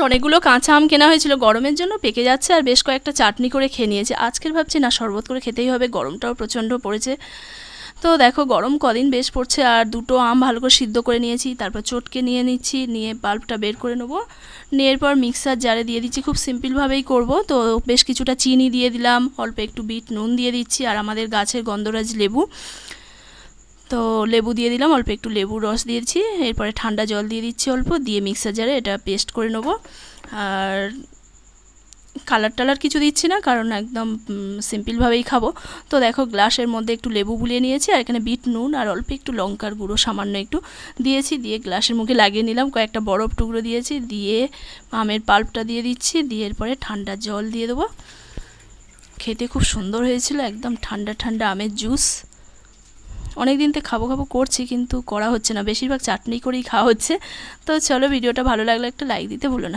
অনেকগুলো কাঁচা আম কেনা হয়েছিল গরমের জন্য, পেকে যাচ্ছে আর বেশ কয়েকটা চাটনি করে খেয়ে নিয়েছে। আজকের ভাবছি না শরবত করে খেতেই হবে, গরমটাও প্রচণ্ড পড়েছে। তো দেখো গরম কদিন বেশ পড়ছে, আর দুটো আম ভালো করে সিদ্ধ করে নিয়েছি, তারপর চটকে নিয়ে নিচ্ছি, নিয়ে পাল্পটা বের করে নেবো। নিয়ে এরপর মিক্সার জারে দিয়ে দিচ্ছি, খুব সিম্পলভাবেই করব। তো বেশ কিছুটা চিনি দিয়ে দিলাম, অল্প একটু বিট নুন দিয়ে দিচ্ছি, আর আমাদের গাছের গন্ধরাজ লেবু, তো লেবু দিয়ে দিলাম, অল্প একটু লেবুর রস দিয়েছি। এরপরে ঠান্ডা জল দিয়ে দিচ্ছি অল্প, দিয়ে মিক্সার জারে এটা পেস্ট করে নেবো। আর কালার টালার কিছু দিচ্ছি না, কারণ একদম সিম্পলভাবেই খাবো। তো দেখো গ্লাসের মধ্যে একটু লেবু গুলিয়ে নিয়েছি, আর এখানে বিট নুন আর অল্প একটু লঙ্কার গুঁড়ো সামান্য একটু দিয়েছি, দিয়ে গ্লাসের মুখে লাগিয়ে নিলাম। কয়েকটা বরফ টুকরো দিয়েছি, দিয়ে আমের পাল্পটা দিয়ে দিচ্ছি, দিয়ে এরপরে ঠান্ডা জল দিয়ে দেবো। খেতে খুব সুন্দর হয়েছিল, একদম ঠান্ডা ঠান্ডা আমের জুস। অনেক দিন থেকে খাবো খাবো করছি, কিন্তু করা হচ্ছে না, বেশিরভাগ চাটনি করেই খাওয়া হচ্ছে। তো চলো, ভিডিওটা ভালো লাগলে একটা লাইক দিতে ভুলো না।